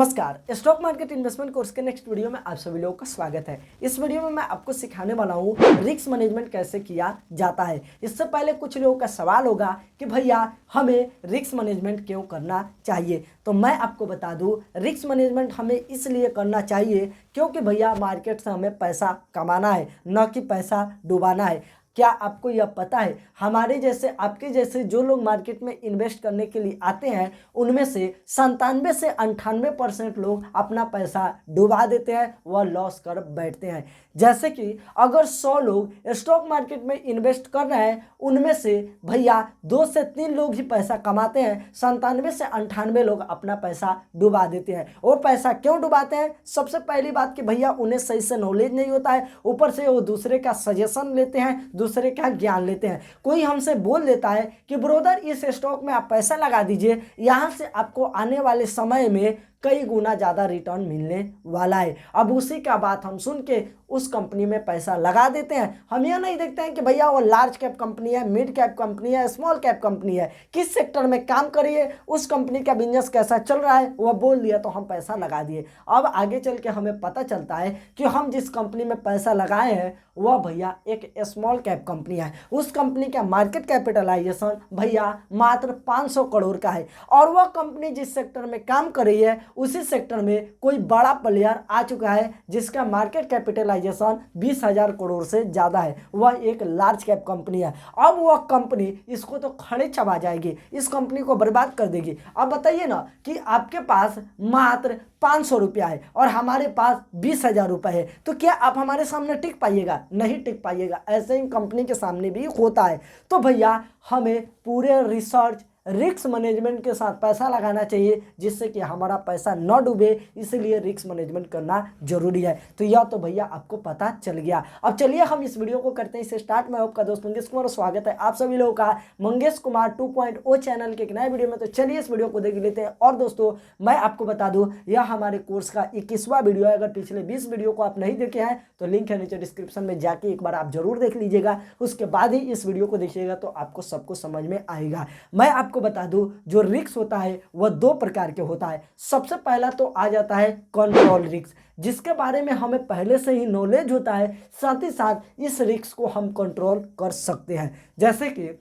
नमस्कार, stock market investment course के next video में आप सभी लोगों का स्वागत है। इस वीडियो में मैं आपको सिखाने वाला हूँ रिस्क मैनेजमेंट कैसे किया जाता है। इससे पहले कुछ लोगों का सवाल होगा कि भैया हमें रिस्क मैनेजमेंट क्यों करना चाहिए। तो मैं आपको बता दूँ, रिस्क मैनेजमेंट हमें इसलिए करना चाहिए क्योंकि भैया मार्केट से हमें पैसा कमाना है, न कि पैसा डुबाना है। क्या आपको यह पता है, हमारे जैसे आपके जैसे जो लोग मार्केट में इन्वेस्ट करने के लिए आते हैं उनमें से 97 से 98% लोग अपना पैसा डुबा देते हैं, वह लॉस कर बैठते हैं। जैसे कि अगर 100 लोग स्टॉक मार्केट में इन्वेस्ट कर रहे हैं, उनमें से भैया 2 से 3 लोग ही पैसा कमाते हैं, 97 से 98 लोग अपना पैसा डुबा देते हैं। वो पैसा क्यों डुबाते हैं? सबसे पहली बात कि भैया उन्हें सही से नॉलेज नहीं होता है, ऊपर से वो दूसरे का सजेशन लेते हैं, दूसरे का ज्ञान लेते हैं। कोई हमसे बोल देता है कि ब्रोदर इस स्टॉक में आप पैसा लगा दीजिए, यहाँ से आपको आने वाले समय में कई गुना ज़्यादा रिटर्न मिलने वाला है। अब उसी का बात हम सुन के उस कंपनी में पैसा लगा देते हैं। हम यह नहीं देखते हैं कि भैया वो लार्ज कैप कंपनी है, मिड कैप कंपनी है, स्मॉल कैप कंपनी है, किस सेक्टर में काम करिए, उस कंपनी का बिजनेस कैसा चल रहा है, वह बोल दिया तो हम पैसा लगा दिए। अब आगे चल के हमें पता चलता है कि हम जिस कंपनी में पैसा लगाए हैं वह भैया एक स्मॉल कैप कंपनी है। उस कंपनी का मार्केट कैपिटलाइजेशन भैया मात्र 500 करोड़ का है, और वह कंपनी जिस सेक्टर में काम कर रही है उसी सेक्टर में कोई बड़ा प्लेयर आ चुका है जिसका मार्केट कैपिटलाइजेशन 20,000 करोड़ से ज़्यादा है। वह एक लार्ज कैप कंपनी है। अब वह कंपनी इसको तो खड़े चबा जाएगी, इस कंपनी को बर्बाद कर देगी। अब बताइए ना कि आपके पास मात्र 500 रुपया है और हमारे पास 20,000 रुपये है, तो क्या आप हमारे सामने टिक पाइएगा? नहीं टिक पाइएगा। ऐसे ही कंपनी के सामने भी होता है। तो भैया हमें पूरे रिसर्च रिस्क मैनेजमेंट के साथ पैसा लगाना चाहिए जिससे कि हमारा पैसा न डूबे, इसलिए रिस्क मैनेजमेंट करना जरूरी है। तो यह तो भैया आपको पता चल गया। अब चलिए हम इस वीडियो को करते हैं इसे स्टार्ट। मैं आपका दोस्त मंगेश कुमार, स्वागत है आप सभी लोगों का मंगेश कुमार 2.0 चैनल के एक नए वीडियो में। तो चलिए इस वीडियो को देख लेते हैं। और दोस्तों मैं आपको बता दूं, यह हमारे कोर्स का 21वां वीडियो है। अगर पिछले 20 वीडियो को आप नहीं देखे हैं तो लिंक है नीचे डिस्क्रिप्शन में, जाके एक बार आप जरूर देख लीजिएगा, उसके बाद ही इस वीडियो को देखिएगा तो आपको सब कुछ समझ में आएगा। मैं आपको बता दूं, जो रिस्क होता है वह 2 प्रकार के होता है। सबसे पहला तो आ जाता है कंट्रोल रिस्क, जिसके बारे में हमें पहले से ही नॉलेज होता है, साथ ही साथ इस रिस्क को हम कंट्रोल कर सकते हैं। जैसे कि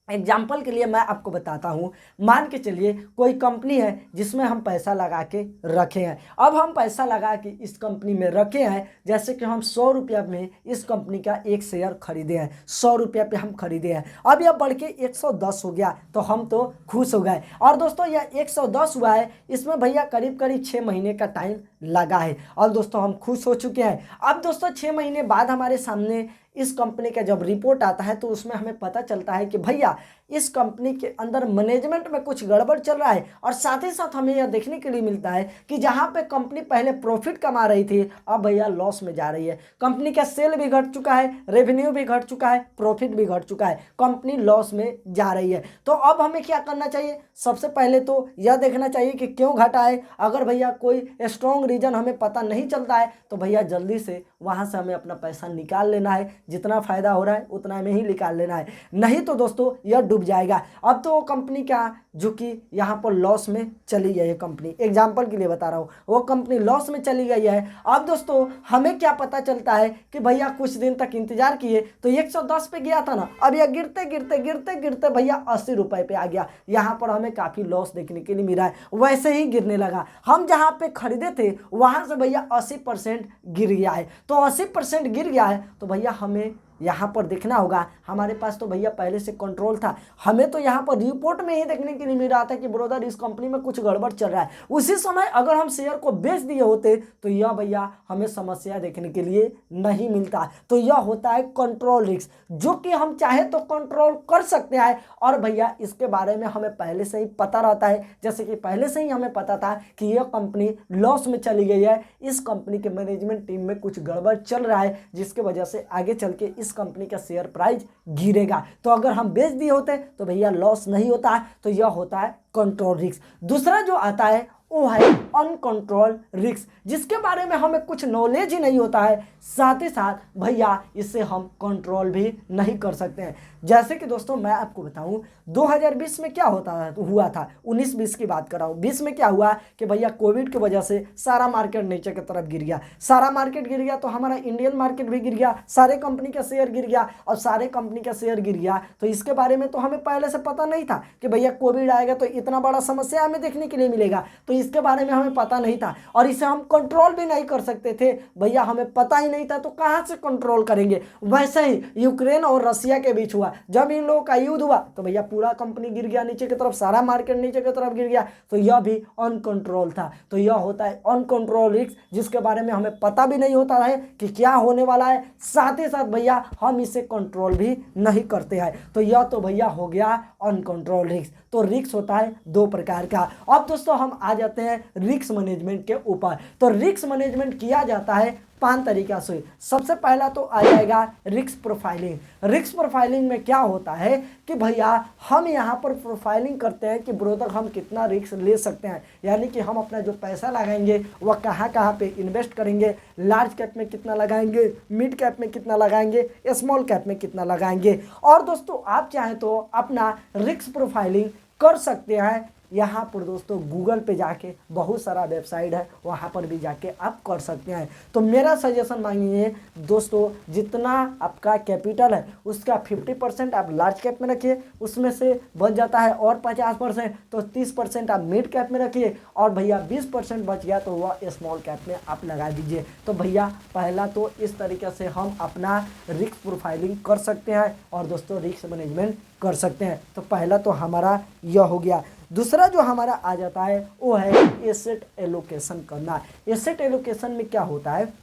एग्जाम्पल के लिए मैं आपको बताता हूँ, मान के चलिए कोई कंपनी है जिसमें हम पैसा लगा के रखे हैं। अब हम पैसा लगा के इस कंपनी में रखे हैं, जैसे कि हम 100 रुपया में इस कंपनी का एक शेयर खरीदे हैं, 100 रुपया पे हम खरीदे हैं। अब यह बढ़ के 110 हो गया तो हम तो खुश हो गए। और दोस्तों यह 110 हुआ है, इसमें भैया करीब करीब 6 महीने का टाइम लगा है। और दोस्तों हम खुश हो चुके हैं। अब दोस्तों 6 महीने बाद हमारे सामने इस कंपनी का जब रिपोर्ट आता है तो उसमें हमें पता चलता है कि भैया इस कंपनी के अंदर मैनेजमेंट में कुछ गड़बड़ चल रहा है। और साथ ही साथ हमें यह देखने के लिए मिलता है कि जहां पे कंपनी पहले प्रॉफिट कमा रही थी अब भैया लॉस में जा रही है। कंपनी का सेल भी घट चुका है, रेवेन्यू भी घट चुका है, प्रॉफिट भी घट चुका है, कंपनी लॉस में जा रही है। तो अब हमें क्या करना चाहिए? सबसे पहले तो यह देखना चाहिए कि क्यों घटा है। अगर भैया कोई स्ट्रॉन्ग रीजन हमें पता नहीं चलता है तो भैया जल्दी से वहां से हमें अपना पैसा निकाल लेना है। जितना फायदा हो रहा है उतना में ही निकाल लेना है, नहीं तो दोस्तों यह डूब जाएगा। अब तो वो कंपनी का जो कि यहाँ पर लॉस में चली गई है, कंपनी एग्जाम्पल के लिए बता रहा हूँ, वो कंपनी लॉस में चली गई है। अब दोस्तों हमें क्या पता चलता है कि भैया कुछ दिन तक इंतजार किए तो 110 पे गया था ना, अब यह गिरते गिरते गिरते गिरते भैया 80 रुपए पे आ गया। यहाँ पर हमें काफी लॉस देखने के लिए मिला है, वैसे ही गिरने लगा। हम जहाँ पे खरीदे थे वहां से भैया 80% गिर गया है। तो 80% गिर गया है तो भैया हमें यहाँ पर देखना होगा, हमारे पास तो भैया पहले से कंट्रोल था। हमें तो यहाँ पर रिपोर्ट में ही देखने के लिए मिल रहा था कि ब्रोदर इस कंपनी में कुछ गड़बड़ चल रहा है। उसी समय अगर हम शेयर को बेच दिए होते तो यह भैया हमें समस्या देखने के लिए नहीं मिलता। तो यह होता है कंट्रोल रिस्क, जो कि हम चाहे तो कंट्रोल कर सकते हैं। और भैया इसके बारे में हमें पहले से ही पता रहता है, जैसे कि पहले से ही हमें पता था कि यह कंपनी लॉस में चली गई है, इस कंपनी के मैनेजमेंट टीम में कुछ गड़बड़ चल रहा है, जिसके वजह से आगे चल के इस कंपनी का शेयर प्राइस गिरेगा। तो अगर हम बेच दिए होते तो भैया लॉस नहीं होता है। तो यह होता है कंट्रोल रिस्क। दूसरा जो आता है वो है अनकंट्रोल रिस्क, जिसके बारे में हमें कुछ नॉलेज ही नहीं होता है, साथ ही साथ भैया इससे हम कंट्रोल भी नहीं कर सकते हैं। जैसे कि दोस्तों मैं आपको बताऊं 2020 में क्या हुआ था, 19-20 की बात कर रहा हूँ। 20 में क्या हुआ कि भैया कोविड की वजह से सारा मार्केट नीचे की तरफ गिर गया। सारा मार्केट गिर गया तो हमारा इंडियन मार्केट भी गिर गया, सारे कंपनी का शेयर गिर गया। और सारे कंपनी का शेयर गिर गया तो इसके बारे में तो हमें पहले से पता नहीं था कि भैया कोविड आएगा तो इतना बड़ा समस्या हमें देखने के लिए मिलेगा। तो इसके बारे में हमें पता नहीं था और इसे हम कंट्रोल भी नहीं कर सकते थे भैया, हमें पता ही नहीं था तो कहाँ से कंट्रोल करेंगे। वैसे ही यूक्रेन और रसिया के बीच हुआ, जब इन लोगों का युद्ध हुआ तो भैया पूरा कंपनी गिर गया नीचे की तरफ, सारा मार्केट नीचे की तरफ गिर गया। तो यह भी अनकंट्रोल था। तो यह होता है अनकंट्रोल रिस्क, जिसके बारे में हमें पता भी नहीं होता है कि क्या होने वाला है, साथ ही साथ भैया हम इसे कंट्रोल भी नहीं करते हैं। तो यह तो भैया हो गया अनकंट्रोल रिस्क। तो रिस्क होता है दो प्रकार का। अब दोस्तों हम आ जाते हैं रिस्क मैनेजमेंट के ऊपर। तो रिस्क मैनेजमेंट किया जाता है 5 तरीका से। सबसे पहला तो आ जाएगा रिस्क प्रोफाइलिंग। रिस्क प्रोफाइलिंग में क्या होता है कि भैया हम यहाँ पर प्रोफाइलिंग करते हैं कि ब्रोदर हम कितना रिस्क ले सकते हैं, यानी कि हम अपना जो पैसा लगाएंगे वह कहाँ कहाँ पे इन्वेस्ट करेंगे, लार्ज कैप में कितना लगाएंगे, मिड कैप में कितना लगाएंगे, स्मॉल कैप में कितना लगाएंगे। और दोस्तों आप चाहें तो अपना रिस्क प्रोफाइलिंग कर सकते हैं। यहाँ पर दोस्तों गूगल पे जाके बहुत सारा वेबसाइट है, वहाँ पर भी जाके आप कर सकते हैं। तो मेरा सजेशन मांगिए दोस्तों, जितना आपका कैपिटल है उसका 50% आप लार्ज कैप में रखिए, उसमें से बच जाता है और 50%, तो 30% आप मिड कैप में रखिए और भैया 20% बच गया तो वह स्मॉल कैप में आप लगा दीजिए। तो भैया पहला तो इस तरीके से हम अपना रिस्क प्रोफाइलिंग कर सकते हैं और दोस्तों रिस्क मैनेजमेंट कर सकते हैं। तो पहला तो हमारा यह हो गया। दूसरा जो हमारा आ जाता है वो है एसेट एलोकेशन करना। एसेट एलोकेशन में क्या होता है,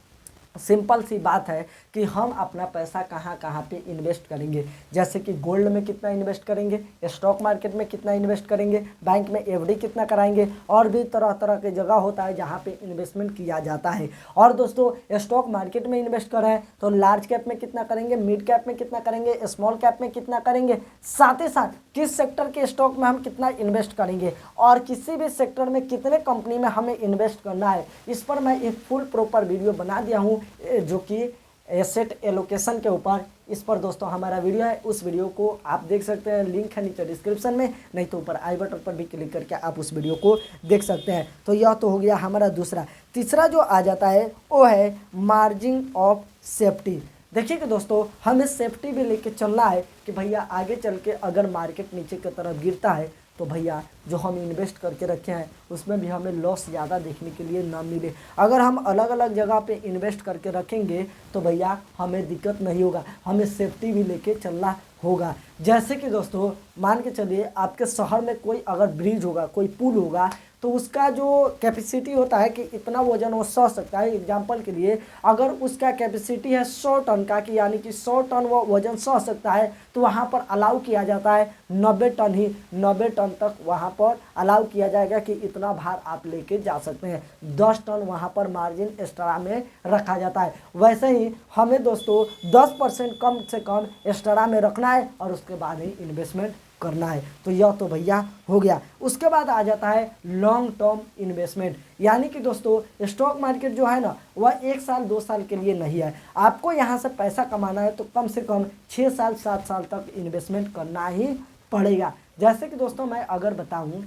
सिंपल सी बात है कि हम अपना पैसा कहाँ कहाँ पे इन्वेस्ट करेंगे। जैसे कि गोल्ड में कितना इन्वेस्ट करेंगे, स्टॉक मार्केट में कितना इन्वेस्ट करेंगे, बैंक में एफडी कितना कराएंगे, और भी तरह तरह के जगह होता है जहाँ पे इन्वेस्टमेंट किया जाता है। और दोस्तों स्टॉक मार्केट में इन्वेस्ट करें तो लार्ज कैप में कितना करेंगे, मिड कैप में कितना करेंगे, स्मॉल कैप में कितना करेंगे, साथ ही साथ किस सेक्टर के स्टॉक में हम कितना इन्वेस्ट करेंगे और किसी भी सेक्टर में कितने कंपनी में हमें इन्वेस्ट करना है। इस पर मैं एक फुल प्रॉपर वीडियो बना दिया हूँ जो कि एसेट एलोकेशन के ऊपर। इस पर दोस्तों हमारा वीडियो है, उस वीडियो को आप देख सकते हैं, लिंक है नीचे डिस्क्रिप्शन में, नहीं तो ऊपर आई बटन पर भी क्लिक करके आप उस वीडियो को देख सकते हैं। तो यह तो हो गया हमारा दूसरा। तीसरा जो आ जाता है वो है मार्जिन ऑफ सेफ्टी। देखिए कि दोस्तों हमें सेफ्टी भी लेके चलना है कि भैया आगे चल के अगर मार्केट नीचे की तरफ गिरता है तो भैया जो हम इन्वेस्ट करके रखे हैं उसमें भी हमें लॉस ज़्यादा देखने के लिए ना मिले। अगर हम अलग अलग जगह पे इन्वेस्ट करके रखेंगे तो भैया हमें दिक्कत नहीं होगा, हमें सेफ्टी भी लेके चलना होगा। जैसे कि दोस्तों मान के चलिए आपके शहर में कोई अगर ब्रिज होगा, कोई पुल होगा, तो उसका जो कैपेसिटी होता है कि इतना वजन वो सह सकता है। एग्जाम्पल के लिए अगर उसका कैपेसिटी है 100 टन का, कि यानी कि 100 टन वो वजन सह सकता है, तो वहाँ पर अलाउ किया जाता है 90 टन ही, 90 टन तक वहाँ पर अलाउ किया जाएगा कि इतना भार आप लेके जा सकते हैं। 10 टन वहाँ पर मार्जिन एक्स्ट्रा में रखा जाता है। वैसे ही हमें दोस्तों 10% कम से कम एक्स्ट्रा में रखना है और उसके बाद ही इन्वेस्टमेंट करना है। तो यह तो भैया हो गया। उसके बाद आ जाता है लॉन्ग टर्म इन्वेस्टमेंट, यानी कि दोस्तों स्टॉक मार्केट जो है ना वह 1 साल 2 साल के लिए नहीं है। आपको यहाँ से पैसा कमाना है तो कम से कम 6 साल 7 साल तक इन्वेस्टमेंट करना ही पड़ेगा। जैसे कि दोस्तों मैं अगर बताऊँ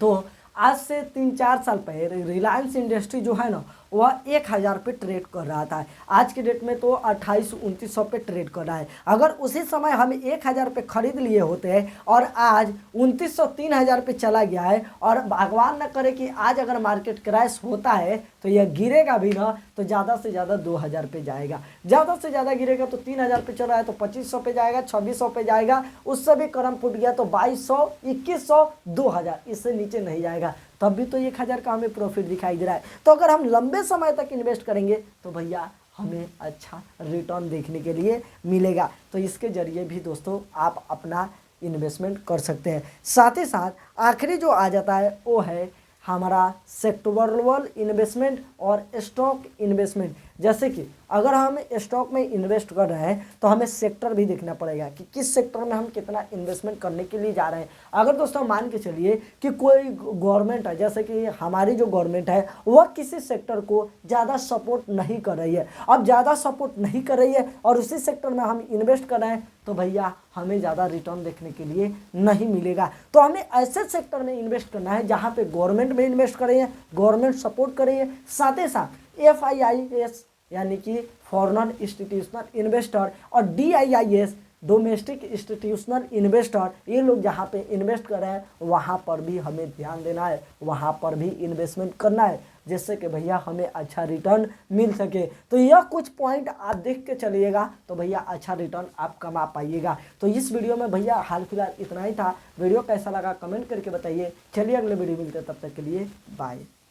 तो आज से 3-4 साल पहले रिलायंस इंडस्ट्री जो है ना वह 1000 पे ट्रेड कर रहा था। आज के डेट में तो 2800-2900 पे ट्रेड कर रहा है। अगर उसी समय हम 1000 पे खरीद लिए होते हैं और आज 2900-3000 पे चला गया है, और भगवान न करे कि आज अगर मार्केट क्रैश होता है तो यह गिरेगा भी ना तो ज़्यादा से ज़्यादा 2000 पे जाएगा, ज़्यादा से ज़्यादा गिरेगा तो 3000 पे चल रहा है तो 2500 पे जाएगा, 2600 पे जाएगा, उससे भी क्रम फूट गया तो 2200, 2100, 2000, इससे नीचे नहीं जाएगा। तब भी तो 1000 का हमें प्रॉफिट दिखाई दे रहा है। तो अगर हम लंबे समय तक इन्वेस्ट करेंगे तो भैया हमें अच्छा रिटर्न देखने के लिए मिलेगा। तो इसके जरिए भी दोस्तों आप अपना इन्वेस्टमेंट कर सकते हैं। साथ ही साथ आखिरी जो आ जाता है वो है हमारा सेक्टोरल इन्वेस्टमेंट और स्टॉक इन्वेस्टमेंट। जैसे कि अगर हम स्टॉक में इन्वेस्ट कर रहे हैं तो हमें सेक्टर भी देखना पड़ेगा कि किस सेक्टर में हम कितना इन्वेस्टमेंट करने के लिए जा रहे हैं। अगर दोस्तों मान के चलिए कि कोई गवर्नमेंट है, जैसे कि हमारी जो गवर्नमेंट है वह किसी सेक्टर को ज़्यादा सपोर्ट नहीं कर रही है, अब ज़्यादा सपोर्ट नहीं कर रही है और उसी सेक्टर में हम इन्वेस्ट कर रहे हैं तो भैया हमें ज़्यादा रिटर्न देखने के लिए नहीं मिलेगा। तो हमें ऐसे सेक्टर में इन्वेस्ट करना है जहाँ पे गवर्नमेंट में इन्वेस्ट कर रही है, गवर्नमेंट सपोर्ट कर रही है, साथ ही साथ FIIs यानी कि फॉरेन इंस्टीट्यूशनल इन्वेस्टर और DIIs डोमेस्टिक इंस्टीट्यूशनल इन्वेस्टर, ये लोग जहाँ पे इन्वेस्ट कर रहे हैं वहाँ पर भी हमें ध्यान देना है, वहाँ पर भी इन्वेस्टमेंट करना है जिससे कि भैया हमें अच्छा रिटर्न मिल सके। तो यह कुछ पॉइंट आप देख के चलिएगा तो भैया अच्छा रिटर्न आप कमा पाइएगा। तो इस वीडियो में भैया हाल फिलहाल इतना ही था। वीडियो कैसा लगा कमेंट करके बताइए। चलिए अगले वीडियो मिलते हैं, तब तक के लिए बाय।